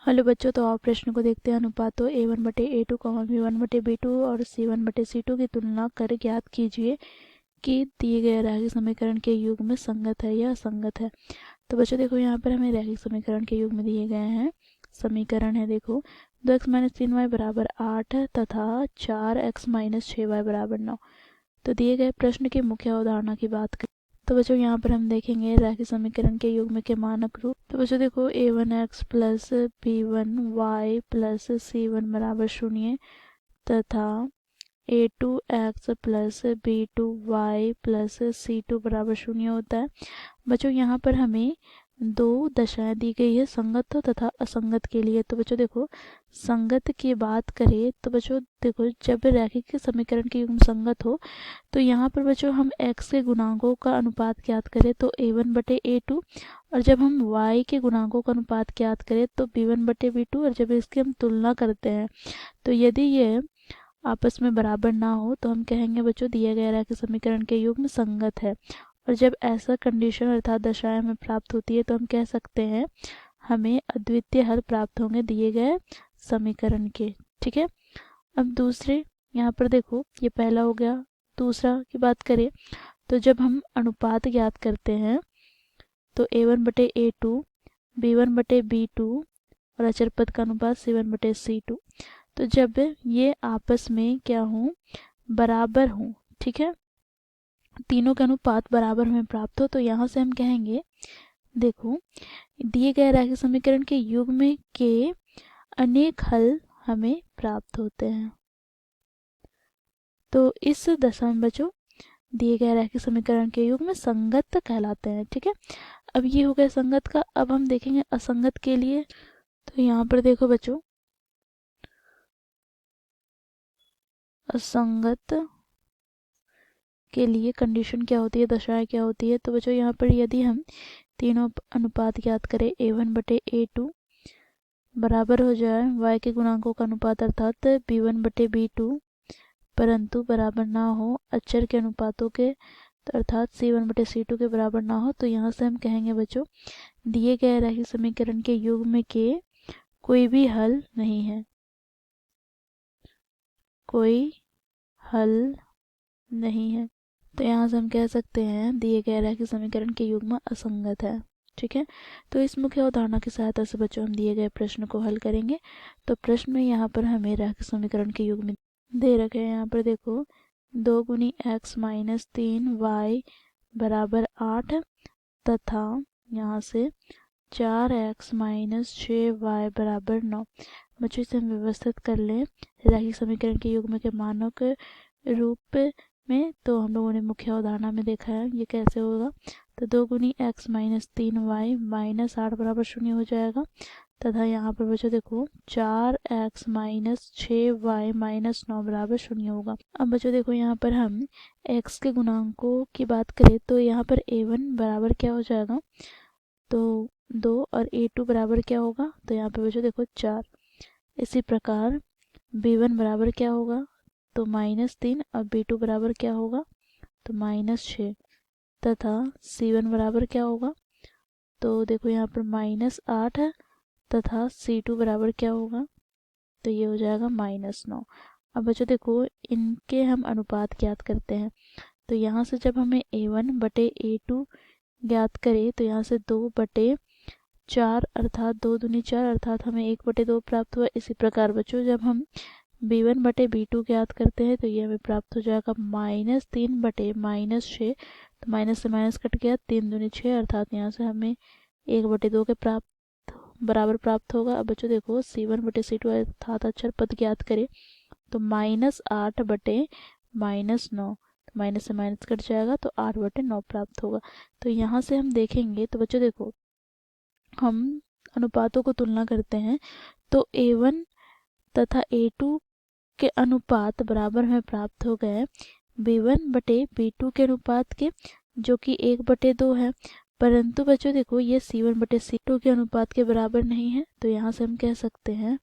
Hello बच्चों, तो आप प्रश्न को देखते हैं। अनुपातों a1 बटे a2 b1 बटे b2 और c1 बटे c2 की तुलना कर ज्ञात कीजिए कि दिए गए रैखिक समीकरण के युग्म संगत है या असंगत है। तो बच्चों देखो, यहाँ पर हमें रैखिक समीकरण के युग्म दिए गए हैं। समीकरण है देखो 2x माइनस 3y बराबर 8 तथा 4x माइनस 6y बराबर 9। तो दिए गए प्रश्न की मुख्य अवधारणा की बात करें तो बच्चों यहाँ पर हम देखेंगे रैखिक समीकरण के युग्म के मानक रूप। तो बच्चों देखो a1x plus b1y plus c1 बराबर 0 तथा a2x plus b2y plus c2 बराबर 0 होता है। बच्चों यहाँ पर हमें दो दशाएं दी गई है, संगत तथा असंगत के लिए। तो बच्चों देखो, संगत की बात करें तो बच्चों देखो, जब रैखिक समीकरण के युग्म संगत हो तो यहाँ पर बच्चों हम x के गुणांकों का अनुपात ज्ञात करें तो a1 बटे a2, और जब हम y के गुणांकों का अनुपात ज्ञात करें तो b1 बटे b2, और जब इसकी हम तुलना करते हैं तो यदि ये आपस में बराबर ना हो तो हम कहेंगे बच्चों दिए गए रैखिक समीकरण के युग्म संगत है। और जब ऐसा कंडीशन अर्थात दशाएं हमें प्राप्त होती है तो हम कह सकते हैं हमें अद्वितीय हल प्राप्त होंगे दिए गए समीकरण के। ठीक है, अब दूसरे यहाँ पर देखो, ये पहला हो गया। दूसरा की बात करें तो जब हम अनुपात ज्ञात करते हैं तो a1 बटे a2, b1 बटे b2 और अचर पद का अनुपात c1 बटे c2। तो जब ये आपस में क्या हों, बराबर हों, ठीक है, तीनों का अनुपात बराबर हमें प्राप्त हो, तो यहाँ से हम कहेंगे देखो दिए गए रैखिक समीकरण के युग्म के अनेक हल हमें प्राप्त होते हैं। तो इस दशा में बच्चों दिए गए रैखिक समीकरण के युग्म संगत कहलाते हैं। ठीक है, अब ये हो गया संगत का। अब हम देखेंगे असंगत के लिए। तो यहाँ पर देखो बच्चों, असंगत के लिए कंडीशन क्या होती है, दशाएं क्या होती है। तो बच्चों यहाँ पर यदि हम तीनों अनुपात ज्ञात करें a1 बटे a2 बराबर हो जाए y के गुणांकों का अनुपात अर्थात b1 बटे b2, परंतु बराबर ना हो अचर के अनुपातों के, तो अर्थात c1 बटे c2 के बराबर ना हो, तो यहाँ से हम कहेंगे बच्चों दिए गए रैखिक समीकरण के युग्म के कोई भी हल नहीं है, कोई हल नहीं है। तो यहाँ से हम कह सकते हैं दिए गए रैखिक समीकरण के युग्म असंगत है। ठीक है, तो इस मुख्य अवधारणा की सहायता से बच्चों हम दिए गए प्रश्न को हल करेंगे। तो प्रश्न में यहाँ पर हमें रैखिक समीकरण के युग्म दे रखे हैं। यहाँ पर देखो 2 गुनी x माइनस 3y बराबर 8 तथा यहाँ से 4x माइनस 6y बराबर 9। बच्चों इसे हम व्यवस्थित कर लें रैखिक समीकरण के युग्म के मानक रूप में। तो हम लोगों ने मुख्य अवधारणा में देखा है ये कैसे होगा। तो 2 गुनी x माइनस 3y माइनस 8 बराबर 0 हो जाएगा, तथा यहाँ पर बच्चों देखो 4x माइनस 6y माइनस 9 बराबर 0 होगा। अब बच्चों देखो यहाँ पर हम x के गुणांकों की बात करें तो यहाँ पर a1 बराबर क्या हो जाएगा, तो 2, और a2 बराबर क्या होगा, तो यहाँ पर बच्चों देखो 4। इसी प्रकार b1 बराबर क्या होगा, तो -3, और b2 बराबर क्या होगा, तो -6, तथा c1 बराबर क्या होगा, तो देखो यहाँ पर -8 है, तथा c2 बराबर क्या होगा, तो ये हो जाएगा -9। अब बच्चों देखो इनके हम अनुपात ज्ञात करते हैं। तो यहाँ से जब हमें a1 बटे a2 ज्ञात करें तो यहाँ से 2 बटे 4 अर्थात 2 दूनी 4 अर्थात हमें 1 बटे 2 प्राप्त हुआ। इसी प्रकार बच्चों जब हम b1 बटे b2 ज्ञात करते हैं तो ये हमें प्राप्त हो जाएगा -3 बटे -6। तो माइनस से माइनस कट गया, 3 दूनी 6 अर्थात यहाँ से हमें 1 बटे 2 के बराबर प्राप्त होगा। अब बच्चों देखो c1 बटे c2 अर्थात अचर पद ज्ञात करें तो -8 बटे -9, माइनस से माइनस कट जाएगा तो 8 बटे 9 प्राप्त होगा। तो यहाँ से हम देखेंगे तो बच्चों देखो हम अनुपातों को तुलना करते हैं तो a1 तथा a2 के अनुपात बराबर हमें प्राप्त हो गए b1 बटे b2 के अनुपात के, जो कि 1 बटे 2 है। परंतु बच्चों देखो ये c1 बटे c2 के अनुपात के बराबर नहीं है, तो यहाँ से हम कह सकते हैं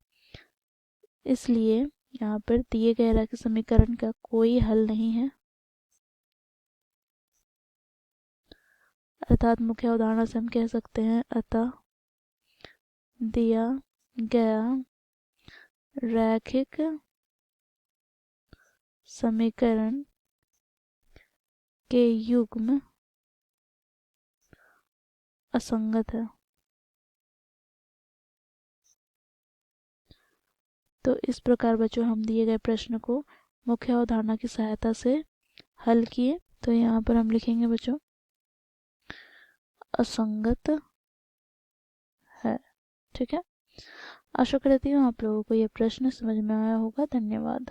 इसलिए यहाँ पर दिए गए रैखिक समीकरण का कोई हल नहीं है, अर्थात मुख्य उदाहरण से हम कह सकते हैं अतः दिया गया रैखिक समीकरण के युग्म असंगत है। तो इस प्रकार बच्चों हम दिए गए प्रश्न को मुख्य अवधारणा की सहायता से हल किए। तो यहाँ पर हम लिखेंगे बच्चों असंगत है। ठीक है, आशा करती हूँ आप लोगों को ये प्रश्न समझ में आया होगा। धन्यवाद।